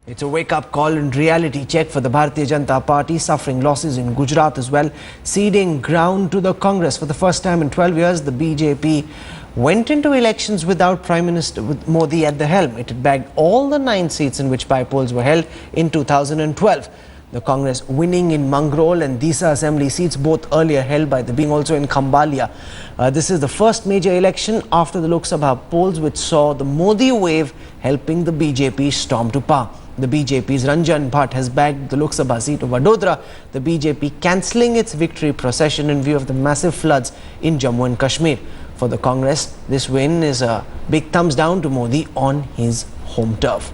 It's a wake-up call and reality check for the Bharatiya Janata Party, suffering losses in Gujarat as well, ceding ground to the Congress. For the first time in 12 years, the BJP went into elections without Prime Minister Modi at the helm. It had bagged all the 9 seats in which by-polls were held in 2012. The Congress winning in Mangrol and Disa assembly seats, both earlier held by the being also in Khambalia. This is the first major election after the Lok Sabha polls, which saw the Modi wave helping the BJP storm to power. The BJP's Ranjan Bhatt has bagged the Lok Sabha seat of Vadodara, the BJP cancelling its victory procession in view of the massive floods in Jammu and Kashmir. For the Congress, this win is a big thumbs down to Modi on his home turf.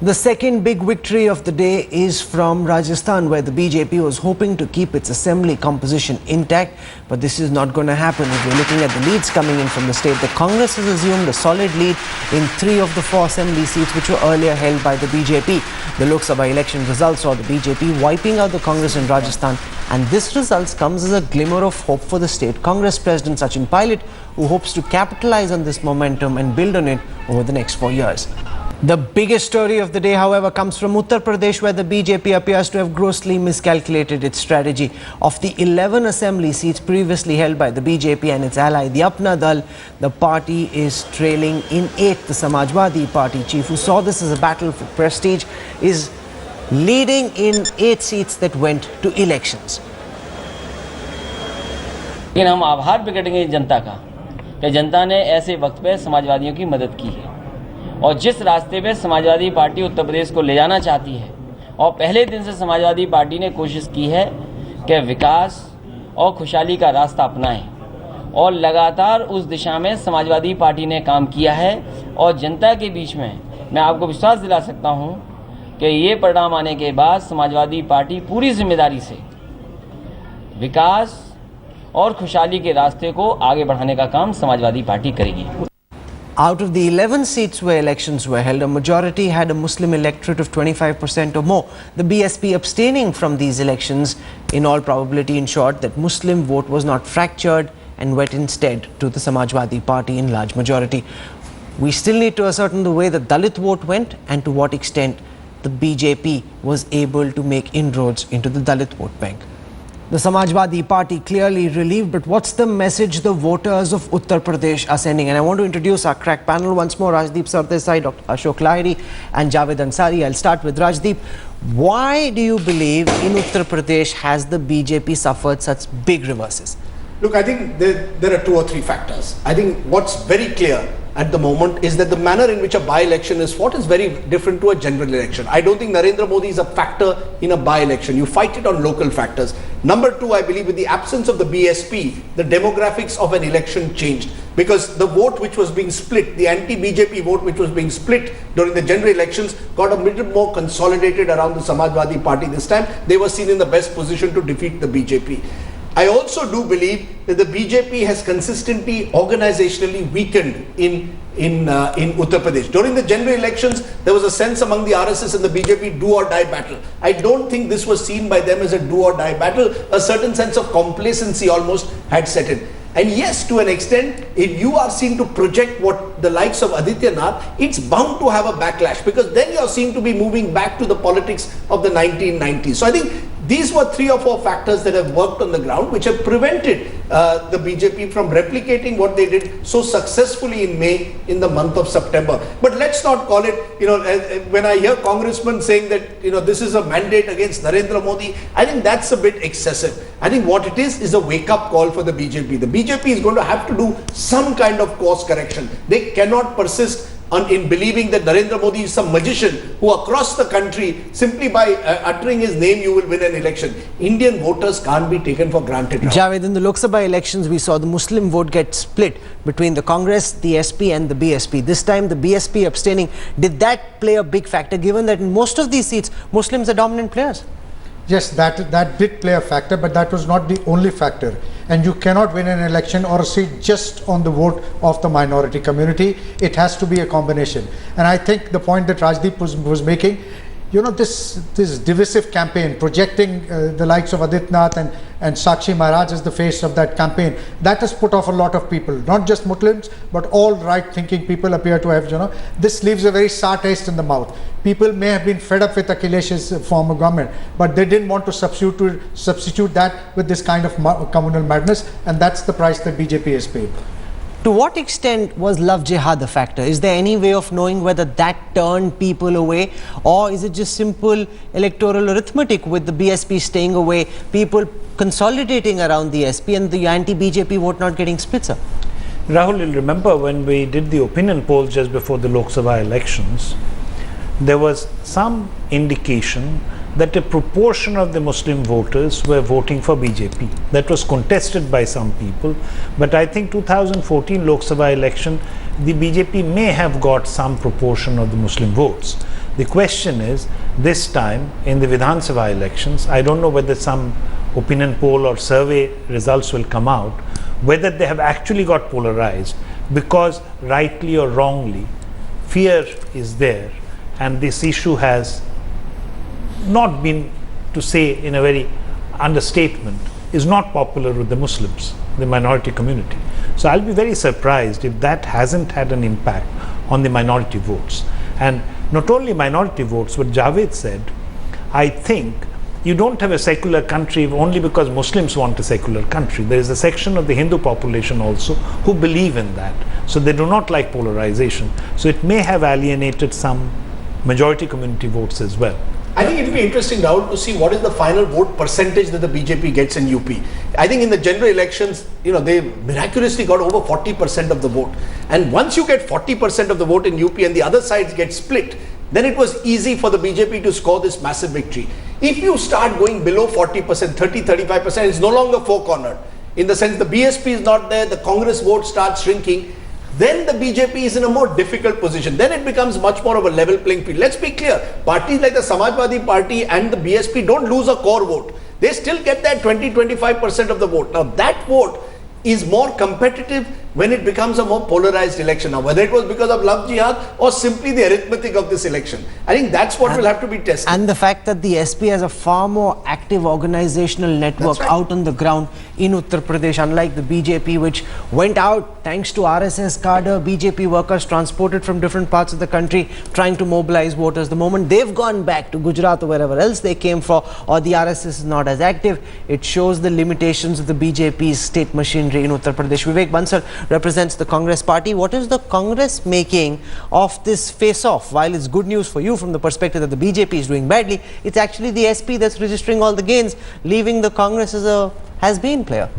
The second big victory of the day is from Rajasthan, where the BJP was hoping to keep its assembly composition intact, but this is not going to happen. If you're looking at the leads coming in from the state, the Congress has assumed a solid lead in 3 of the 4 assembly seats which were earlier held by the BJP. The Lok Sabha election results saw the BJP wiping out the Congress in Rajasthan, and this result comes as a glimmer of hope for the state Congress President Sachin Pilot, who hopes to capitalize on this momentum and build on it over the next 4 years. The biggest story of the day, however, comes from Uttar Pradesh, where the BJP appears to have grossly miscalculated its strategy. Of the 11 assembly seats previously held by the BJP and its ally, the Apna Dal, the party is trailing in 8. The Samajwadi Party chief, who saw this as a battle for prestige, is leading in 8 seats that went to elections. लेकिन हम आभार प्रकटेंगे जनता का कि जनता ने ऐसे वक्त पे समाजवादियों की मदद की है और जिस रास्ते पे समाजवादी पार्टी उत्तर प्रदेश को ले जाना चाहती है और पहले दिन से समाजवादी पार्टी ने कोशिश की है कि विकास और खुशहाली का रास्ता अपनाएं और लगातार उस दिशा में समाजवादी पार्टी ने काम किया है और जनता के बीच में मैं आपको विश्वास दिला सकता हूं कि ये परिणाम आने के बाद समाजवादी पार्टी पूरी जिम्मेदारी से विकास और खुशहाली के रास्ते को आगे बढ़ाने का काम समाजवादी पार्टी करेगी. Out of the 11 seats where elections were held, a majority had a Muslim electorate of 25% or more. The BSP abstaining from these elections in all probability ensured that Muslim vote was not fractured and went instead to the Samajwadi Party in large majority. We still need to ascertain the way the Dalit vote went and to what extent the BJP was able to make inroads into the Dalit vote bank. The Samajwadi Party clearly relieved, but what's the message the voters of Uttar Pradesh are sending? And I want to introduce our crack panel once more, Rajdeep Sardesai, Dr. Ashok Lahiri and Javed Ansari. I'll start with Rajdeep. Why do you believe in Uttar Pradesh has the BJP suffered such big reverses? Look, I think there are 2 or 3 factors. I think what's very clear at the moment is that the manner in which a by-election is fought is very different to a general election. I don't think Narendra Modi is a factor in a by-election. You fight it on local factors. Number 2, I believe with the absence of the BSP, the demographics of an election changed. Because the vote which was being split, the anti-BJP vote which was being split during the general elections got a little more consolidated around the Samajwadi Party this time. They were seen in the best position to defeat the BJP. I also do believe that the BJP has consistently organizationally weakened in Uttar Pradesh. During the general elections, there was a sense among the RSS and the BJP do or die battle. I don't think this was seen by them as a do or die battle. A certain sense of complacency almost had set in. And yes, to an extent, if you are seen to project what the likes of Adityanath, it's bound to have a backlash, because then you are seen to be moving back to the politics of the 1990s. So I think these were 3 or 4 factors that have worked on the ground, which have prevented the BJP from replicating what they did so successfully in May, in the month of September. But let's not call it, when I hear congressmen saying that, this is a mandate against Narendra Modi, I think that's a bit excessive. I think what it is a wake-up call for the BJP. The BJP is going to have to do some kind of course correction. They cannot persist in believing that Narendra Modi is some magician who across the country, simply by uttering his name, you will win an election. Indian voters can't be taken for granted. Javed, in the Lok Sabha elections, we saw the Muslim vote get split between the Congress, the SP and the BSP. This time, the BSP abstaining. Did that play a big factor, given that in most of these seats, Muslims are dominant players? Yes, that did play a factor, but that was not the only factor. And you cannot win an election or a seat just on the vote of the minority community. It has to be a combination. And I think the point that Rajdeep was making, you know, this divisive campaign, projecting the likes of Adityanath and Sakshi Maharaj as the face of that campaign, that has put off a lot of people, not just Muslims, but all right-thinking people appear to have, you know, this leaves a very sour taste in the mouth. People may have been fed up with Akhilesh's former government, but they didn't want to substitute that with this kind of communal madness, and that's the price that BJP has paid. To what extent was love jihad a factor? Is there any way of knowing whether that turned people away, or is it just simple electoral arithmetic with the BSP staying away, people consolidating around the SP and the anti-BJP vote not getting split up? Rahul, you'll remember when we did the opinion polls just before the Lok Sabha elections, there was some indication that a proportion of the Muslim voters were voting for BJP. That was contested by some people, but I think 2014 Lok Sabha election, the BJP may have got some proportion of the Muslim votes. The question is, this time in the Vidhan Sabha elections, I don't know whether some opinion poll or survey results will come out, whether they have actually got polarized, because rightly or wrongly, fear is there, and this issue has not been, to say in a very understatement, is not popular with the Muslims, the minority community. So I'll be very surprised if that hasn't had an impact on the minority votes. And not only minority votes, but Javed said, I think you don't have a secular country only because Muslims want a secular country. There is a section of the Hindu population also who believe in that. So they do not like polarization. So it may have alienated some majority community votes as well. I think it will be interesting, Rahul, to see what is the final vote percentage that the BJP gets in UP. I think in the general elections, you know, they miraculously got over 40% of the vote. And once you get 40% of the vote in UP and the other sides get split, then it was easy for the BJP to score this massive victory. If you start going below 40%, 30, 35%, it's no longer four-cornered. In the sense the BSP is not there, the Congress vote starts shrinking, then the BJP is in a more difficult position. Then it becomes much more of a level playing field. Let's be clear, parties like the Samajwadi Party and the BSP don't lose a core vote. They still get that 20-25% of the vote. Now that vote is more competitive when it becomes a more polarized election. Now whether it was because of love jihad or simply the arithmetic of this election, I think that's what will have to be tested. And the fact that the SP has a far more active organizational network out on the ground in Uttar Pradesh, unlike the BJP, which went out thanks to RSS cadre, BJP workers transported from different parts of the country trying to mobilize voters. The moment they've gone back to Gujarat or wherever else they came from, or the RSS is not as active, it shows the limitations of the BJP's state machinery in Uttar Pradesh. Vivek Bansal represents the Congress party. What is the Congress making of this face-off? While it's good news for you from the perspective that the BJP is doing badly, it's actually the SP that's registering all the gains, leaving the Congress as a has-been player.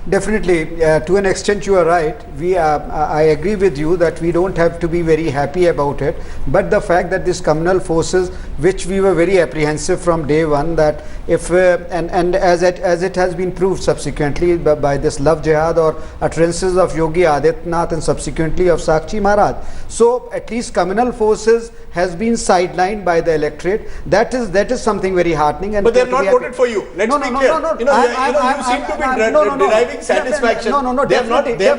Definitely, to an extent you are right. I agree with you that we don't have to be very happy about it, but the fact that these communal forces, which we were very apprehensive from day one, that if and as it has been proved subsequently by this love jihad or utterances of Yogi Adityanath and subsequently of Sakshi Maharaj, so at least communal forces has been sidelined by the electorate. That is something very heartening. And but they have not voted for you. Let's be clear. You seem to be deriving satisfaction. They have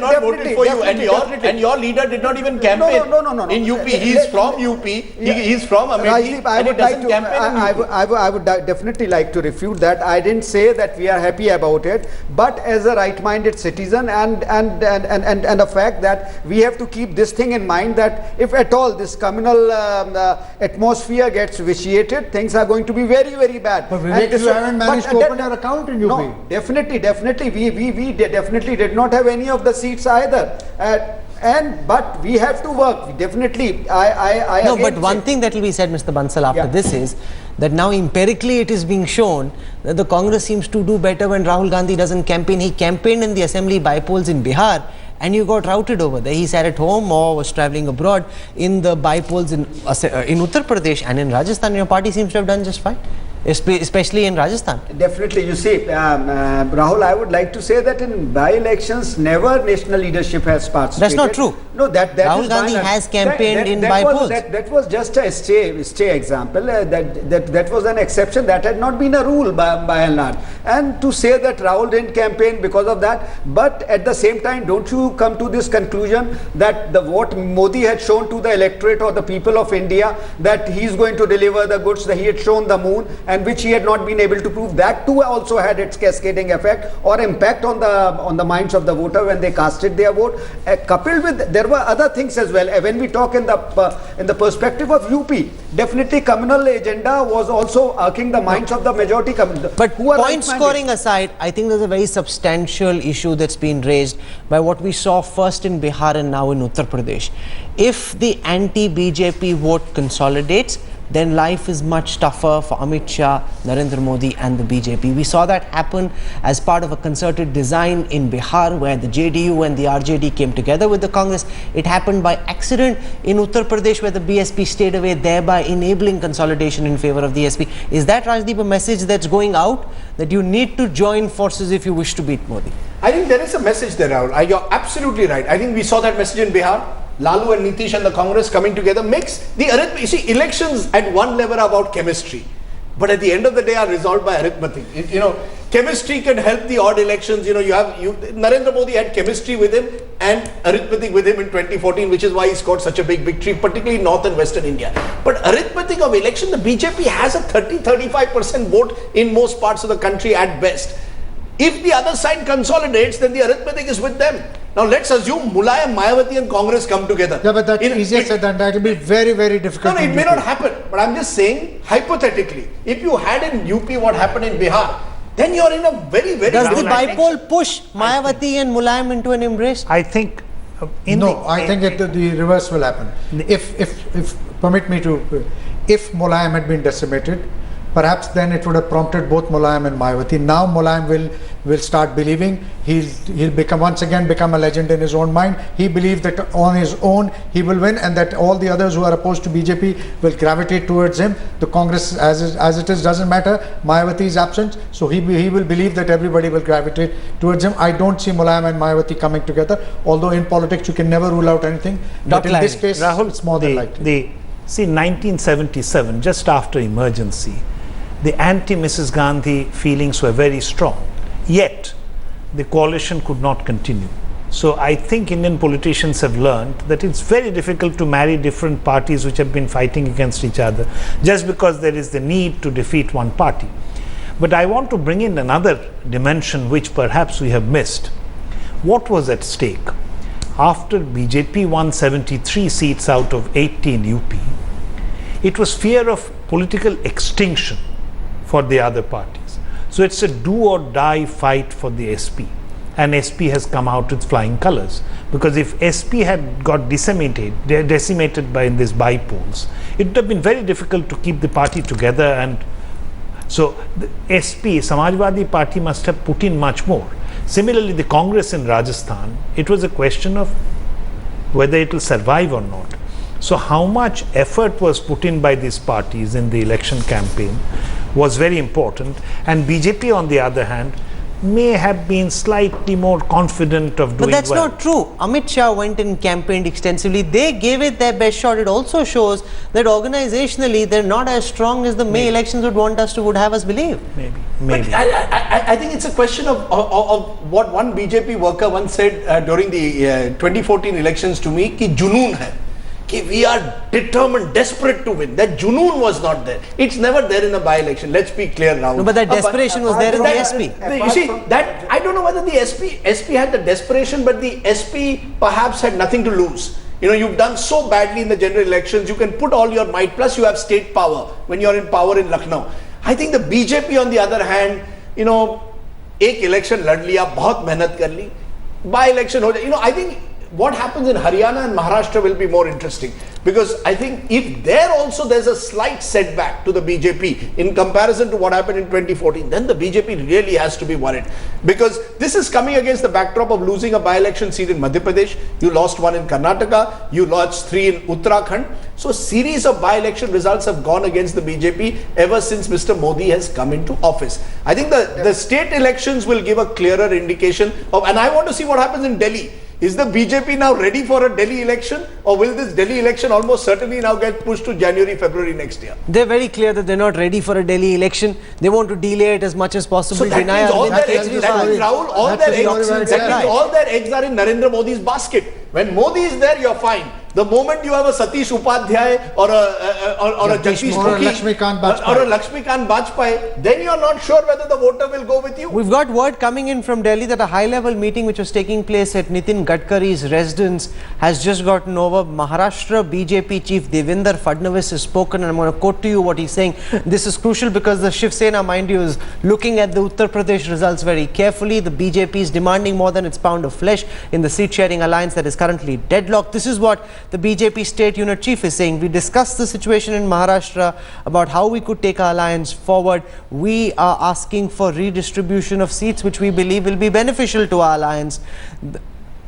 not voted for you, and your leader did not even campaign in UP. He is from UP. He is from Amethi, and he doesn't campaign in UP. I would definitely like to refute that. I didn't say that we are happy about it, but as a right-minded citizen and a fact that we have to keep this thing in mind, that if at all this communal atmosphere gets vitiated, things are going to be very, very bad. But Vivek, you haven't managed to open your account in UP. No, definitely. We definitely did not have any of the seats either. But we have to work. Definitely, No, but one thing that will be said, Mr. Bansal, after this is that now empirically it is being shown that the Congress seems to do better when Rahul Gandhi doesn't campaign. He campaigned in the assembly bypolls in Bihar, and you got routed over there. He sat at home or was travelling abroad. In the bypolls in Uttar Pradesh and in Rajasthan, your party seems to have done just fine. especially in Rajasthan. Definitely. You see, Rahul, I would like to say that in by-elections, never national leadership has participated. That's not true. No, that Rahul is Gandhi has campaigned in by-polls. That was just a stay example. That was an exception. That had not been a rule by and large. And to say that Rahul didn't campaign because of that, but at the same time, don't you come to this conclusion that what Modi had shown to the electorate or the people of India, that he is going to deliver the goods, that he had shown the moon, and which he had not been able to prove, that too also had its cascading effect or impact on the minds of the voter when they casted their vote. Coupled with, there were other things as well. When we talk in the perspective of UP, definitely communal agenda was also irking the minds of the majority. But point scoring aside, I think there's a very substantial issue that's been raised by what we saw first in Bihar and now in Uttar Pradesh. If the anti-BJP vote consolidates, then life is much tougher for Amit Shah, Narendra Modi and the BJP. We saw that happen as part of a concerted design in Bihar, where the JDU and the RJD came together with the Congress. It happened by accident in Uttar Pradesh, where the BSP stayed away, thereby enabling consolidation in favor of the SP. Is that, Rajdeep, a message that's going out, that you need to join forces if you wish to beat Modi? I think there is a message there, Rahul. You're absolutely right. I think we saw that message in Bihar. Lalu and Nitish and the Congress coming together makes the arithmetic. You see, elections at one level are about chemistry, but at the end of the day are resolved by arithmetic. Chemistry can help the odd elections. Narendra Modi had chemistry with him and arithmetic with him in 2014, which is why he scored such a big victory, particularly in North and Western India. But arithmetic of election, the BJP has a 30-35% vote in most parts of the country at best. If the other side consolidates, then the arithmetic is with them. Now let's assume Mulayam, Mayawati and Congress come together. Yeah, but that's easier said than that. It will be very, very difficult. No, it may not happen. But I'm just saying, hypothetically, if you had in UP what happened in Bihar, then you're in a very, very... Does the bipole push Mayawati and Mulayam into an embrace? I think... I think the reverse will happen. If permit me to... If Mulayam had been decimated, perhaps then it would have prompted both Mulayam and Mayawati. Now Mulayam will start believing he'll once again become a legend in his own mind. He believes that on his own he will win, and that all the others who are opposed to BJP will gravitate towards him. The Congress as it is doesn't matter. Mayawati is absent, so he will believe that everybody will gravitate towards him. I don't see Mulayam and Mayawati coming together, although in politics you can never rule out anything. But in this case, Rahul, it's more than likely. See, 1977, just after emergency, the anti-Mrs. Gandhi feelings were very strong, yet the coalition could not continue. So I think Indian politicians have learned that it's very difficult to marry different parties which have been fighting against each other just because there is the need to defeat one party. But I want to bring in another dimension which perhaps we have missed. What was at stake? After BJP won 73 seats out of 18 UP, it was fear of political extinction for the other parties. So it's a do or die fight for the SP, and SP has come out with flying colors, because if SP had got decimated by these by-polls, it would have been very difficult to keep the party together. And so the SP, Samajwadi Party, must have put in much more. Similarly, the Congress in Rajasthan, it was a question of whether it will survive or not. So how much effort was put in by these parties in the election campaign was very important. And BJP, on the other hand, may have been slightly more confident of doing well. But that's not true. Amit Shah went and campaigned extensively. They gave it their best shot. It also shows that organizationally they're not as strong as the May elections would have us believe. Maybe. But I think it's a question of what one BJP worker once said during the 2014 elections to me, ki junoon hai. We are determined, desperate to win. That junoon was not there. It's never there in a by-election. Let's be clear now. No, but that desperation was there in the SP. You see, that I don't know whether the SP had the desperation, but the SP perhaps had nothing to lose. You've done so badly in the general elections. You can put all your might. Plus, you have state power when you're in power in Lucknow. I think the BJP, on the other hand, एक election लड़ लिया, बहुत मेहनत कर ली, by-election हो जाए. I think what happens in Haryana and Maharashtra will be more interesting, Because I think if there also there's a slight setback to the BJP in comparison to what happened in 2014, then the BJP really has to be worried. Because this is coming against the backdrop of losing a by-election seat in Madhya Pradesh. You lost one in Karnataka. You lost 3 in Uttarakhand. So a series of by-election results have gone against the BJP ever since Mr. Modi has come into office. I think the state elections will give a clearer indication of, and I want to see what happens in Delhi. Is the BJP now ready for a Delhi election, or will this Delhi election almost certainly now get pushed to January, February next year? They're very clear that they're not ready for a Delhi election. They want to delay it as much as possible. So that means all their eggs are in Narendra Modi's basket. When Modi is there, you're fine. The moment you have a Satish Upadhyay or a Jagdish Mukhi or a Lakshmikant Bajpai, then you're not sure whether the voter will go with you. We've got word coming in from Delhi that a high-level meeting which was taking place at Nitin Gadkari's residence has just gotten over. Maharashtra BJP chief Devendra Fadnavis has spoken, and I'm going to quote to you what he's saying. This is crucial because the Shiv Sena, mind you, is looking at the Uttar Pradesh results very carefully. The BJP is demanding more than its pound of flesh in the seat-sharing alliance that is currently deadlocked. This is what the BJP state unit chief is saying. We discussed the situation in Maharashtra about how we could take our alliance forward. We are asking for redistribution of seats, which we believe will be beneficial to our alliance.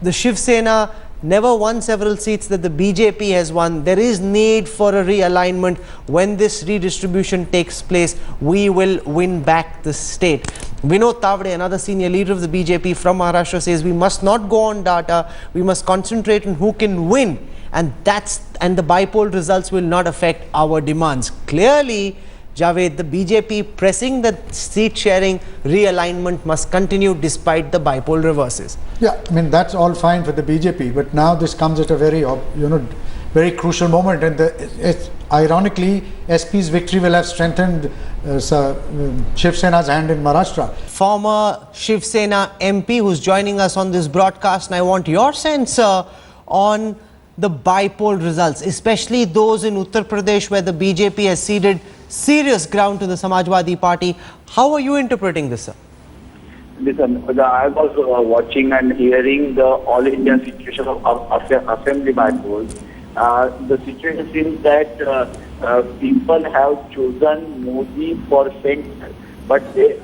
The Shiv Sena never won several seats that the BJP has won. There is need for a realignment. When this redistribution takes place, we will win back the state. Vinod Tavade, another senior leader of the BJP from Maharashtra, says we must not go on data. We must concentrate on who can win. And the bipoll results will not affect our demands. Clearly, Javed, the BJP pressing that seat sharing realignment must continue despite the bipoll reverses. Yeah, I mean that's all fine for the BJP, but now this comes at a very very crucial moment, and ironically SP's victory will have strengthened Shiv Sena's hand in Maharashtra. Former Shiv Sena MP who's joining us on this broadcast, and I want your sense on the bipoll results, especially those in Uttar Pradesh where the BJP has ceded serious ground to the Samajwadi Party. How are you interpreting this, sir? Listen, I was watching and hearing the all India situation of assembly bypolls. The situation seems that people have chosen Modi for center, but they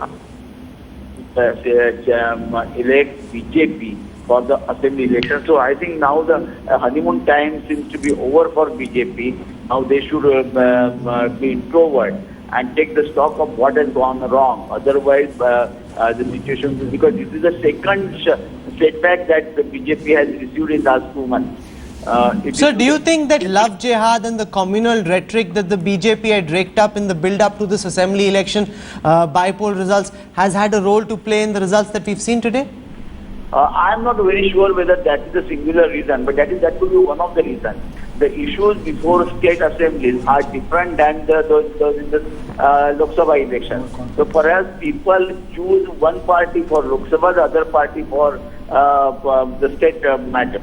elect BJP for the assembly election. So I think now the honeymoon time seems to be over for BJP. Now they should be introvert and take the stock of what has gone wrong. Otherwise, the situation, because this is the second setback that the BJP has received in the last 2 months. So do you think that love jihad and the communal rhetoric that the BJP had raked up in the build-up to this assembly election bipoll results has had a role to play in the results that we've seen today? I am not very sure whether that is a singular reason, but that could be one of the reasons. The issues before state assemblies are different than those in the Lok Sabha election. So perhaps people choose one party for Lok Sabha, the other party for the state matter.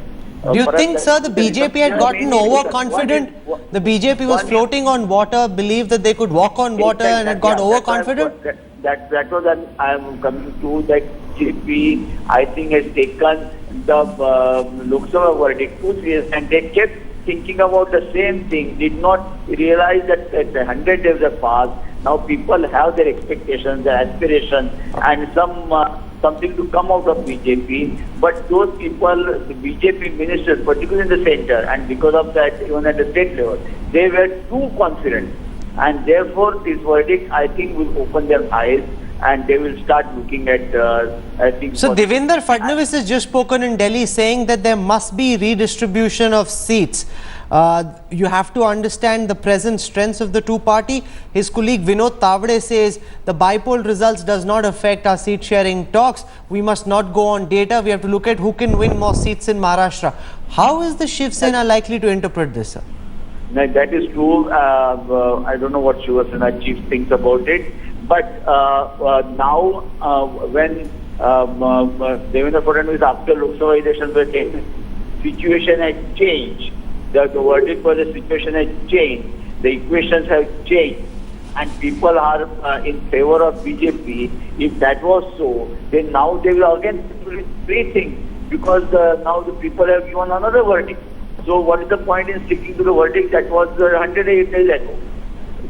Do you think, sir, the BJP had gotten overconfident? The BJP was floating on water, believed that they could walk on water and had got overconfident? That was that I am coming to, that BJP, I think, has taken the Lok Sabha verdict too serious, and they kept thinking about the same thing, did not realize that 100 days have passed. Now people have their expectations, their aspirations, and something to come out of BJP. But those people, the BJP ministers, particularly in the center, and because of that, even at the state level, they were too confident. And therefore, this verdict, I think, will open their eyes, and they will start looking at things. So Devendra Fadnavis has just spoken in Delhi saying that there must be redistribution of seats. You have to understand the present strengths of the two parties. His colleague Vinod Tavade says the bipoll results does not affect our seat sharing talks. We must not go on data. We have to look at who can win more seats in Maharashtra. How is the Shiv Sena likely to interpret this, sir? That is true. I don't know what Shiv Sena chief thinks about it. But now, when Devendra Fadnavis after Lok Sabha elections were taken, situation has changed. The verdict for the situation has changed. The equations have changed, and people are in favor of BJP. If that was so, then now they will again rethink, because now the people have given another verdict. So what is the point in sticking to the verdict that was 108 days ago?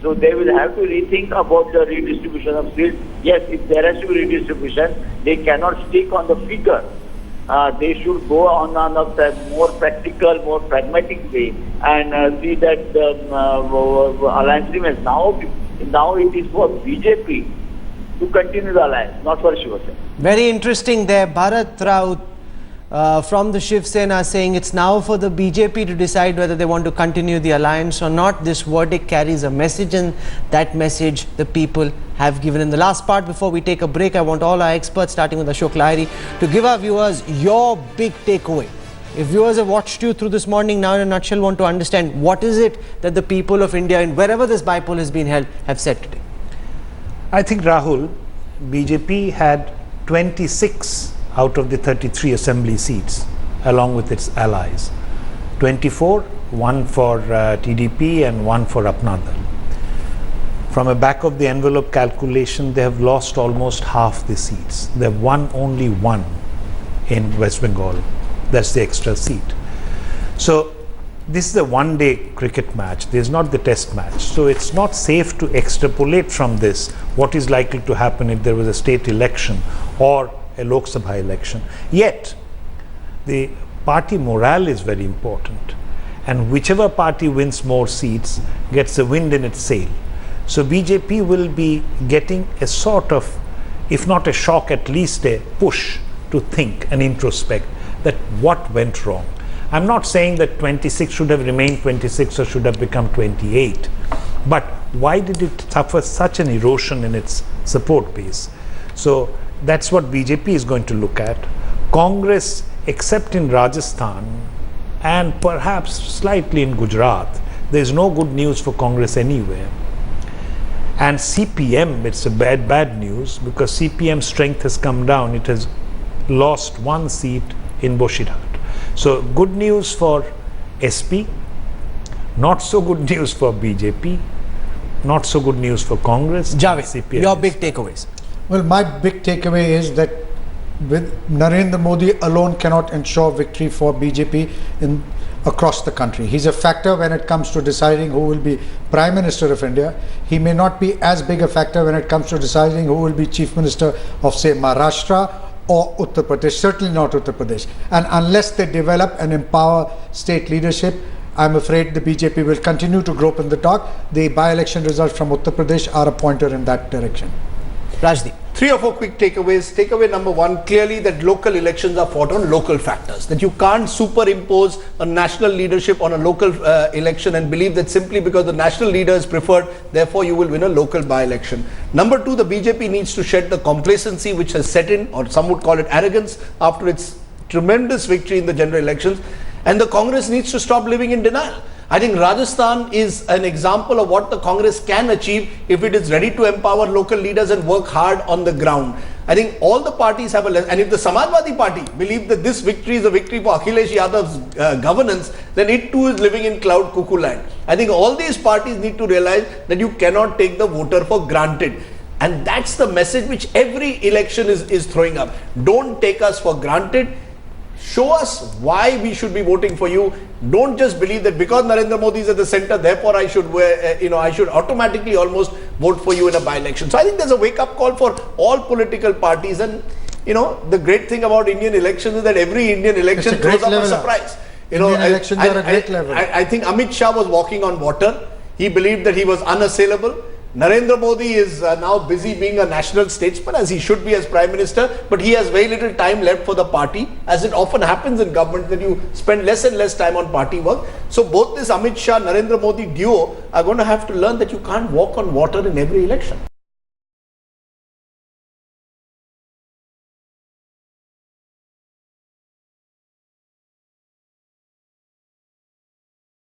So they will have to rethink about the redistribution of seats. Yes, if there has to be redistribution, they cannot stick on the figure. They should go on a more practical, more pragmatic way and see that the alliance remains. Now it is for BJP to continue the alliance, not for Shiv Sena. Very interesting there. Bharat Raut from the Shiv Sena saying it's now for the BJP to decide whether they want to continue the alliance or not. This verdict carries a message, and that message the people have given. In the last part, before we take a break, I want all our experts, starting with Ashok Lahiri, to give our viewers your big takeaway. If viewers have watched you through this morning, now in a nutshell want to understand what is it that the people of India, and wherever this bypoll has been held, have said today. I think, Rahul, BJP had 26 out of the 33 assembly seats along with its allies. 24, one for TDP and one for Apna Dal. From a back of the envelope calculation, they have lost almost half the seats. They have won only one in West Bengal. That's the extra seat. So this is a one-day cricket match. This is not the test match. So it's not safe to extrapolate from this what is likely to happen if there was a state election or a Lok Sabha election. Yet, the party morale is very important. And whichever party wins more seats gets a wind in its sail. So BJP will be getting a sort of, if not a shock, at least a push to think and introspect that what went wrong. I'm not saying that 26 should have remained 26 or should have become 28. But why did it suffer such an erosion in its support base? So that's what BJP is going to look at. Congress, except in Rajasthan and perhaps slightly in Gujarat, there is no good news for Congress anywhere. And CPM, it's a bad news, because CPM's strength has come down. It has lost one seat in Boshirat. So good news for SP, not so good news for BJP, not so good news for Congress. Javed, CPM your big takeaways. Well, my big takeaway is that with Narendra Modi alone cannot ensure victory for BJP across the country. He's a factor when it comes to deciding who will be Prime Minister of India. He may not be as big a factor when it comes to deciding who will be Chief Minister of, say, Maharashtra or Uttar Pradesh, certainly not Uttar Pradesh. And unless they develop and empower state leadership, I'm afraid the BJP will continue to grope in the dark. The by-election results from Uttar Pradesh are a pointer in that direction. Rajdeep. 3 or 4 quick takeaways. Takeaway number 1, clearly that local elections are fought on local factors. That you can't superimpose a national leadership on a local election and believe that simply because the national leader is preferred, therefore you will win a local by-election. Number 2, the BJP needs to shed the complacency which has set in, or some would call it arrogance, after its tremendous victory in the general elections. And the Congress needs to stop living in denial. I think Rajasthan is an example of what the Congress can achieve if it is ready to empower local leaders and work hard on the ground. I think all the parties have a lesson, and if the Samajwadi Party believe that this victory is a victory for Akhilesh Yadav's governance, then it too is living in cloud cuckoo land. I think all these parties need to realize that you cannot take the voter for granted. And that's the message which every election is throwing up. Don't take us for granted. Show us why we should be voting for you. Don't just believe that because Narendra Modi is at the center, therefore I should, I should automatically almost vote for you in a by-election. So I think there's a wake-up call for all political parties. And the great thing about Indian elections is that every Indian election throws up a surprise. Indian elections are a great level. I think Amit Shah was walking on water. He believed that he was unassailable. Narendra Modi is now busy being a national statesman, as he should be as Prime Minister, but he has very little time left for the party, as it often happens in government that you spend less and less time on party work. So both this Amit Shah, Narendra Modi duo are going to have to learn that you can't walk on water in every election.